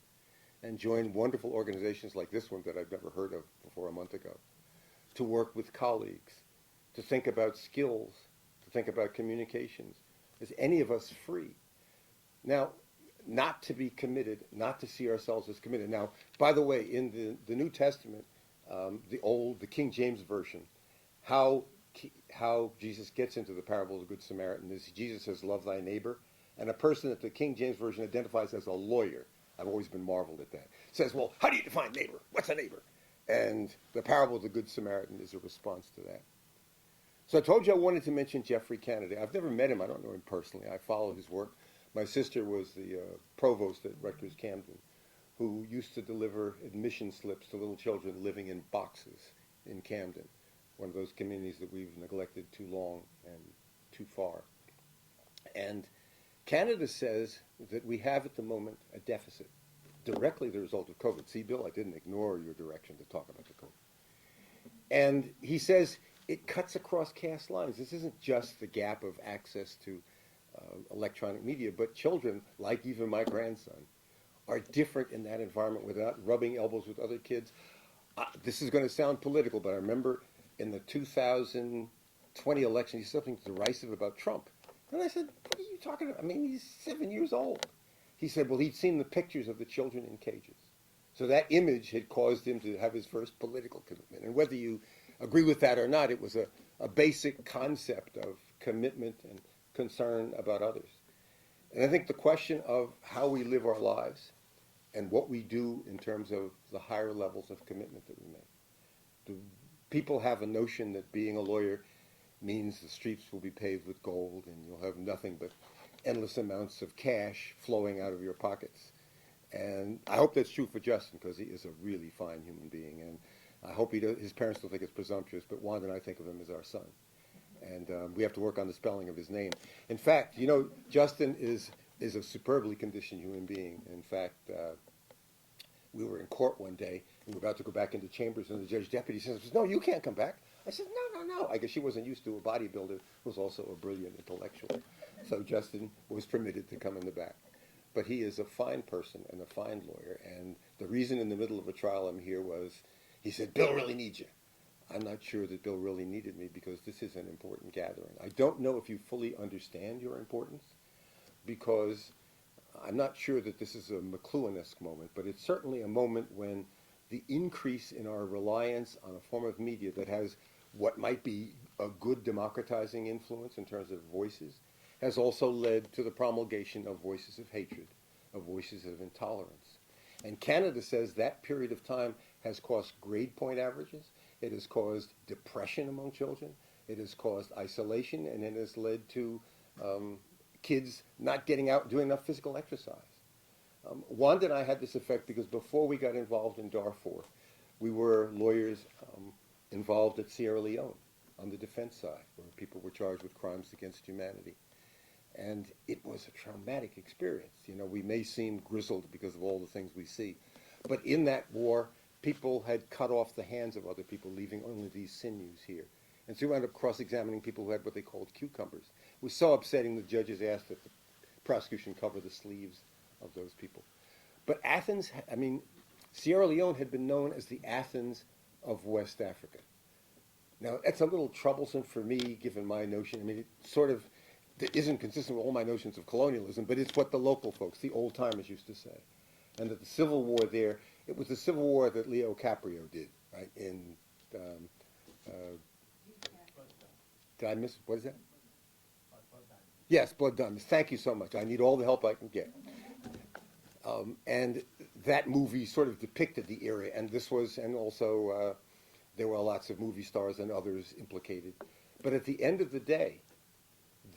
and join wonderful organizations like this one that I've never heard of before a month ago, to work with colleagues, to think about skills, to think about communications. Is any of us free? Now, not to be committed, not to see ourselves as committed. Now, by the way, in the New Testament, the King James Version, how Jesus gets into the parable of the Good Samaritan is Jesus says, love thy neighbor. And a person that the King James Version identifies as a lawyer, I've always been marveled at that, says, well, how do you define neighbor? What's a neighbor? And the parable of the Good Samaritan is a response to that. So I told you I wanted to mention Geoffrey Kennedy. I've never met him. I don't know him personally. I follow his work. My sister was the provost at Rutgers Camden, who used to deliver admission slips to little children living in boxes in Camden, one of those communities that we've neglected too long and too far. And Canada says that we have at the moment a deficit, directly the result of COVID. See, Bill, I didn't ignore your direction to talk about the COVID. And he says it cuts across caste lines. This isn't just the gap of access to electronic media, but children, like even my grandson, are different in that environment without rubbing elbows with other kids. This is going to sound political, but I remember in the 2020 election, he said something derisive about Trump. And I said, what are you talking about? I mean, he's 7 years old. He said, well, he'd seen the pictures of the children in cages. So that image had caused him to have his first political commitment. And whether you agree with that or not, it was a basic concept of commitment and concern about others. And I think the question of how we live our lives and what we do in terms of the higher levels of commitment that we make. Do people have a notion that being a lawyer means the streets will be paved with gold and you'll have nothing but endless amounts of cash flowing out of your pockets. And I hope that's true for Justin, because he is a really fine human being. And I hope his parents don't think it's presumptuous, but Wanda and I think of him as our son. And we have to work on the spelling of his name. In fact, you know, Justin is a superbly conditioned human being. In fact, we were in court one day, and we were about to go back into chambers, and the judge deputy says, no, you can't come back. I said, no. I guess she wasn't used to a bodybuilder who was also a brilliant intellectual. So Justin was permitted to come in the back. But he is a fine person and a fine lawyer. And the reason in the middle of a trial I'm here was, he said, Bill really needs you. I'm not sure that Bill really needed me, because this is an important gathering. I don't know if you fully understand your importance, because I'm not sure that this is a McLuhan-esque moment, but it's certainly a moment when the increase in our reliance on a form of media that has what might be a good democratizing influence in terms of voices has also led to the promulgation of voices of hatred, of voices of intolerance. And Canada says that period of time has caused grade point averages, it has caused depression among children, it has caused isolation, and it has led to kids not getting out and doing enough physical exercise. Wanda and I had this effect because before we got involved in Darfur, we were lawyers involved at Sierra Leone on the defense side, where people were charged with crimes against humanity. And it was a traumatic experience. You know, we may seem grizzled because of all the things we see, but in that war, people had cut off the hands of other people, leaving only these sinews here. And so we wound up cross-examining people who had what they called cucumbers. It was so upsetting the judges asked that the prosecution cover the sleeves of those people. But Athens, I mean, Sierra Leone had been known as the Athens of West Africa. Now, that's a little troublesome for me, given my notion. I mean, it sort of isn't consistent with all my notions of colonialism, but it's what the local folks, the old-timers, used to say. And that the Civil War there, it was the Civil War that Leo Caprio did, right, in... did I miss, what is that? Yes, Blood Diamonds. Thank you so much. I need all the help I can get. And that movie sort of depicted the era, and this was, and also there were lots of movie stars and others implicated. But at the end of the day,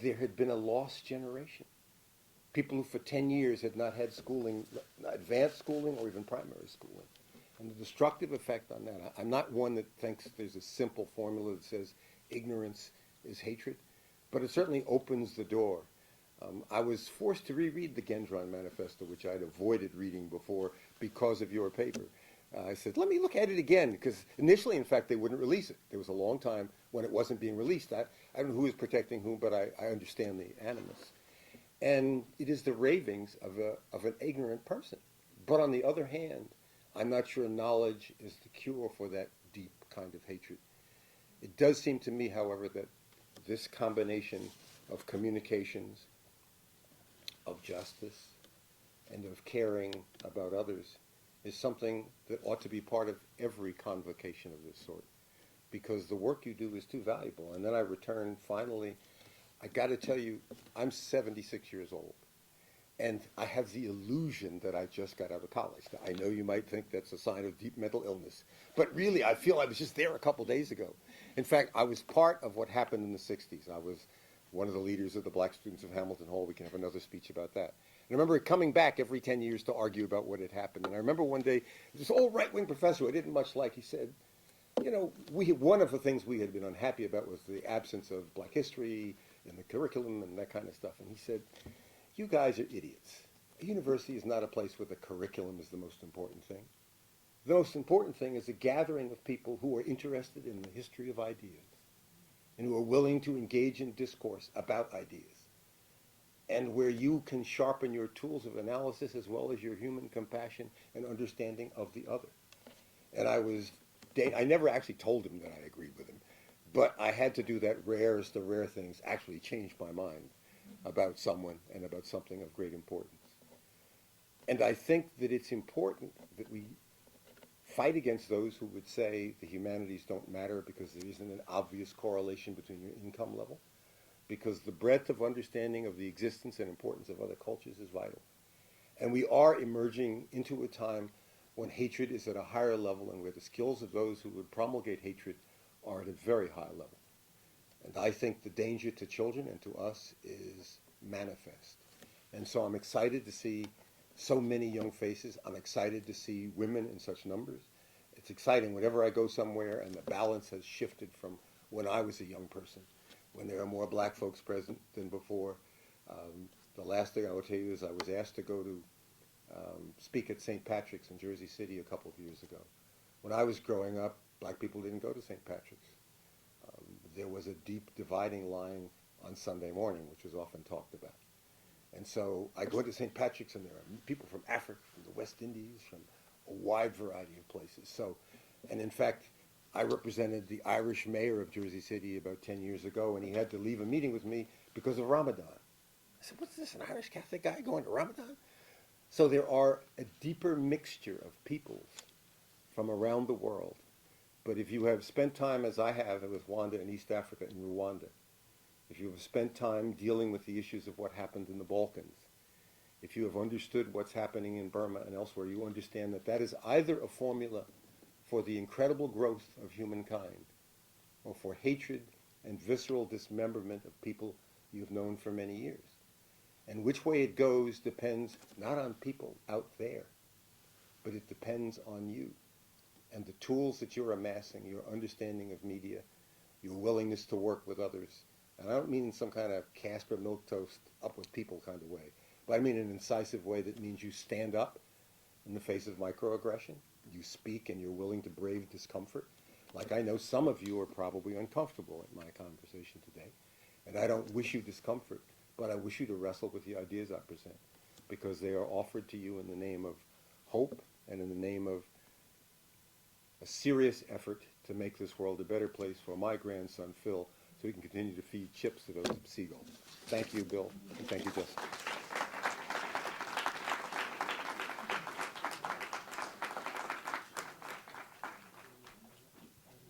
there had been a lost generation. People who for 10 years had not had schooling, advanced schooling or even primary schooling. And the destructive effect on that, I'm not one that thinks there's a simple formula that says ignorance is hatred, but it certainly opens the door. I was forced to reread the Gendron Manifesto, which I'd avoided reading before because of your paper. I said, let me look at it again, because initially, in fact, they wouldn't release it. There was a long time when it wasn't being released. I don't know who was protecting whom, but I understand the animus. And it is the ravings of an ignorant person. But on the other hand, I'm not sure knowledge is the cure for that deep kind of hatred. It does seem to me, however, that this combination of communications, of justice, and of caring about others is something that ought to be part of every convocation of this sort, because the work you do is too valuable. And then I return, finally, I got to tell you, I'm 76 years old, and I have the illusion that I just got out of college. Now, I know you might think that's a sign of deep mental illness, but really I feel I was just there a couple days ago. In fact, I was part of what happened in the 60s. I was one of the leaders of the black students of Hamilton Hall. We can have another speech about that. And I remember coming back every 10 years to argue about what had happened. And I remember one day, this old right-wing professor who I didn't much like, he said, you know, one of the things we had been unhappy about was the absence of black history in the curriculum and that kind of stuff. And he said, you guys are idiots. A university is not a place where the curriculum is the most important thing. The most important thing is a gathering of people who are interested in the history of ideas and who are willing to engage in discourse about ideas, and where you can sharpen your tools of analysis as well as your human compassion and understanding of the other. And I never actually told him that I agreed with him, but I had to do that rarest of rare things, actually change my mind about someone and about something of great importance. And I think that it's important that we fight against those who would say the humanities don't matter because there isn't an obvious correlation between your income level, because the breadth of understanding of the existence and importance of other cultures is vital. And we are emerging into a time when hatred is at a higher level and where the skills of those who would promulgate hatred are at a very high level. And I think the danger to children and to us is manifest. And so I'm excited to see so many young faces. I'm excited to see women in such numbers. It's exciting whenever I go somewhere and the balance has shifted from when I was a young person, when there are more black folks present than before. The last thing I will tell you is I was asked to go to speak at St. Patrick's in Jersey City a couple of years ago. When I was growing up, black people didn't go to St. Patrick's. There was a deep dividing line on Sunday morning, which was often talked about. And so I go to St. Patrick's, and there are people from Africa, from the West Indies, from a wide variety of places. So, and in fact, I represented the Irish mayor of Jersey City about 10 years ago, and he had to leave a meeting with me because of Ramadan. I said, what's this, an Irish Catholic guy going to Ramadan? So there are a deeper mixture of peoples from around the world. But if you have spent time, as I have with Wanda in East Africa and Rwanda, if you have spent time dealing with the issues of what happened in the Balkans, if you have understood what's happening in Burma and elsewhere, you understand that that is either a formula for the incredible growth of humankind or for hatred and visceral dismemberment of people you've known for many years. And which way it goes depends not on people out there, but it depends on you and the tools that you're amassing, your understanding of media, your willingness to work with others. And I don't mean in some kind of Casper milquetoast, up with people kind of way, but I mean in an incisive way that means you stand up in the face of microaggression, you speak and you're willing to brave discomfort. Like I know some of you are probably uncomfortable at my conversation today, and I don't wish you discomfort, but I wish you to wrestle with the ideas I present, because they are offered to you in the name of hope and in the name of a serious effort to make this world a better place for my grandson, Phil, so he can continue to feed chips to those seagulls. Thank you, Bill, and thank you, Justin.